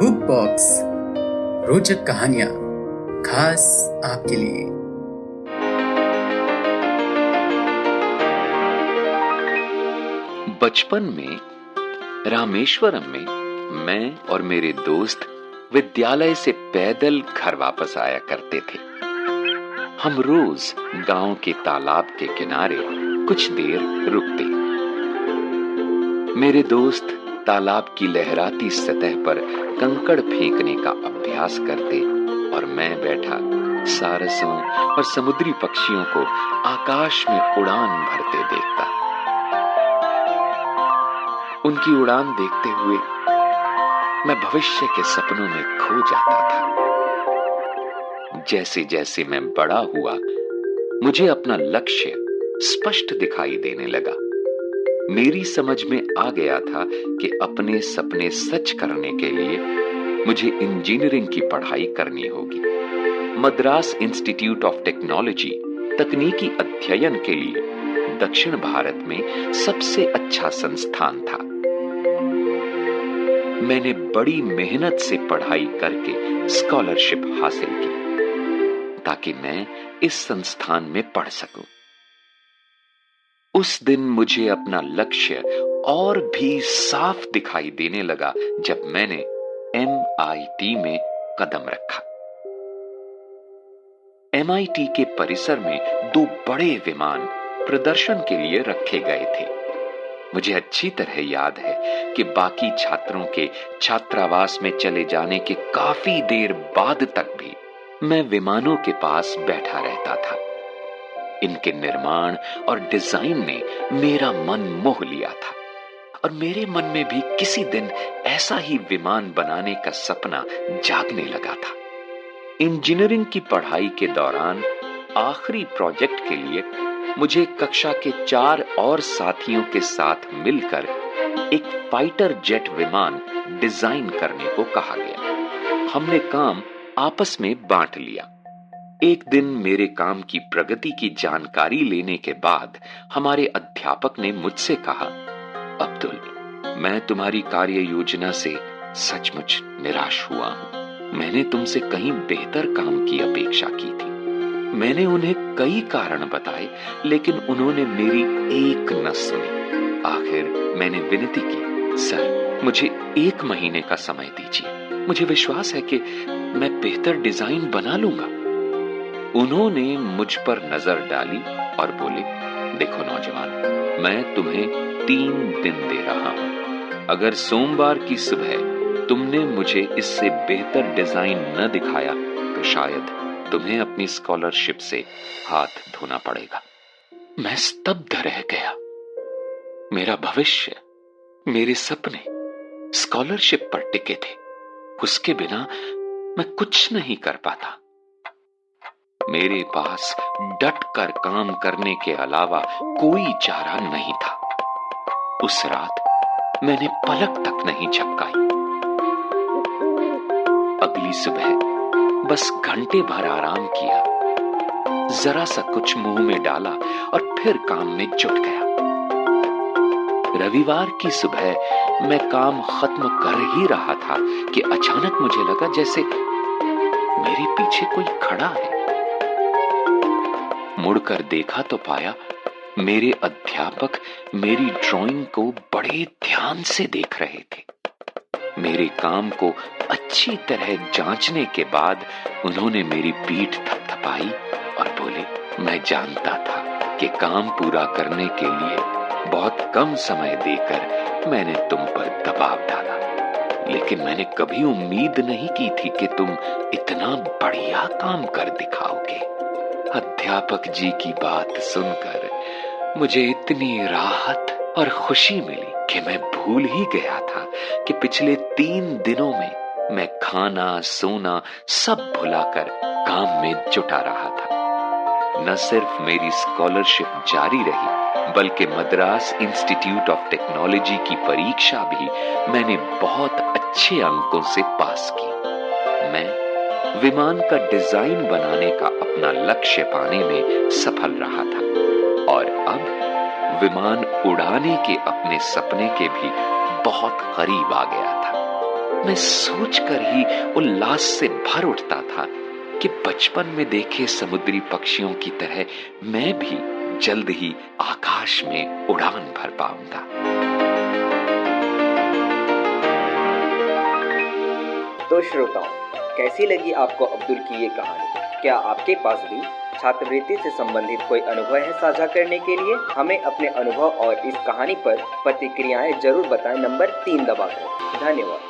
Book box, रोचक कहानियां खास आपके लिए। बचपन में रामेश्वरम में मैं और मेरे दोस्त विद्यालय से पैदल घर वापस आया करते थे। हम रोज गांव के तालाब के किनारे कुछ देर रुकते। मेरे दोस्त तालाब की लहराती सतह पर कंकड़ फेंकने का अभ्यास करते और मैं बैठा सारसों और समुद्री पक्षियों को आकाश में उड़ान भरते देखता। उनकी उड़ान देखते हुए मैं भविष्य के सपनों में खो जाता था। जैसे जैसे मैं बड़ा हुआ, मुझे अपना लक्ष्य स्पष्ट दिखाई देने लगा। मेरी समझ में आ गया था कि अपने सपने सच करने के लिए मुझे इंजीनियरिंग की पढ़ाई करनी होगी। मद्रास इंस्टीट्यूट ऑफ टेक्नोलॉजी तकनीकी अध्ययन के लिए दक्षिण भारत में सबसे अच्छा संस्थान था। मैंने बड़ी मेहनत से पढ़ाई करके स्कॉलरशिप हासिल की ताकि मैं इस संस्थान में पढ़ सकूं। उस दिन मुझे अपना लक्ष्य और भी साफ दिखाई देने लगा जब मैंने MIT में कदम रखा। MIT के परिसर में 2 बड़े विमान प्रदर्शन के लिए रखे गए थे। मुझे अच्छी तरह याद है कि बाकी छात्रों के छात्रावास में चले जाने के काफी देर बाद तक भी मैं विमानों के पास बैठा रहता था। इनके निर्माण और डिजाइन ने मेरा मन मोह लिया था और मेरे मन में भी किसी दिन ऐसा ही विमान बनाने का सपना जागने लगा था। इंजीनियरिंग की पढ़ाई के दौरान आखिरी प्रोजेक्ट के लिए मुझे कक्षा के 4 और साथियों के साथ मिलकर एक फाइटर जेट विमान डिजाइन करने को कहा गया। हमने काम आपस में बांट लिया। एक दिन मेरे काम की प्रगति की जानकारी लेने के बाद हमारे अध्यापक ने मुझसे कहा, अब्दुल, मैं तुम्हारी कार्य योजना से सचमुच निराश हुआ हूं। मैंने तुमसे कहीं बेहतर काम की अपेक्षा की थी। मैंने उन्हें कई कारण बताए, लेकिन उन्होंने मेरी एक न सुनी। आखिर मैंने विनती की, सर, मुझे 1 महीने का समय दीजिए। मुझे विश्वास है कि मैं बेहतर डिजाइन बना लूंगा। उन्होंने मुझ पर नजर डाली और बोले, देखो नौजवान, मैं तुम्हें 3 दिन दे रहा हूं। अगर सोमवार की सुबह तुमने मुझे इससे बेहतर डिजाइन न दिखाया तो शायद तुम्हें अपनी स्कॉलरशिप से हाथ धोना पड़ेगा। मैं स्तब्ध रह गया। मेरा भविष्य, मेरे सपने स्कॉलरशिप पर टिके थे। उसके बिना मैं कुछ नहीं कर पाता। मेरे पास डट कर काम करने के अलावा कोई चारा नहीं था। उस रात मैंने पलक तक नहीं झपकाई। अगली सुबह बस घंटे भर आराम किया, जरा सा कुछ मुंह में डाला और फिर काम में जुट गया। रविवार की सुबह मैं काम खत्म कर ही रहा था कि अचानक मुझे लगा जैसे मेरे पीछे कोई खड़ा है। मुड़कर देखा तो पाया मेरे अध्यापक मेरी ड्राइंग को बड़े ध्यान से देख रहे थे। मेरे काम को अच्छी तरह जांचने के बाद उन्होंने मेरी पीठ थपथपाई और बोले, मैं जानता था कि काम पूरा करने के लिए बहुत कम समय देकर मैंने तुम पर दबाव डाला, लेकिन मैंने कभी उम्मीद नहीं की थी कि तुम इतना बढ़िया काम कर दिखाओगे। अध्यापक जी की बात सुनकर मुझे इतनी राहत और खुशी मिली कि मैं भूल ही गया था कि पिछले 3 दिनों में मैं खाना सोना सब भुलाकर काम में जुटा रहा था। न सिर्फ मेरी स्कॉलरशिप जारी रही, बल्कि मद्रास इंस्टीट्यूट ऑफ टेक्नोलॉजी की परीक्षा भी मैंने बहुत अच्छे अंकों से पास की। मैं विमान का डिजाइन बनाने का अपना लक्ष्य पाने में सफल रहा था और अब विमान उड़ाने के अपने सपने के भी बहुत करीब आ गया था। मैं सोचकर ही उल्लास से भर उठता था कि बचपन में देखे समुद्री पक्षियों की तरह मैं भी जल्द ही आकाश में उड़ान भर पाऊंगा। तो श्रोताओं, कैसी लगी आपको अब्दुल की ये कहानी? क्या आपके पास भी छात्रवृत्ति से संबंधित कोई अनुभव है साझा करने के लिए? हमें अपने अनुभव और इस कहानी पर प्रतिक्रियाएं जरूर बताएं नंबर 3 दबाकर। धन्यवाद।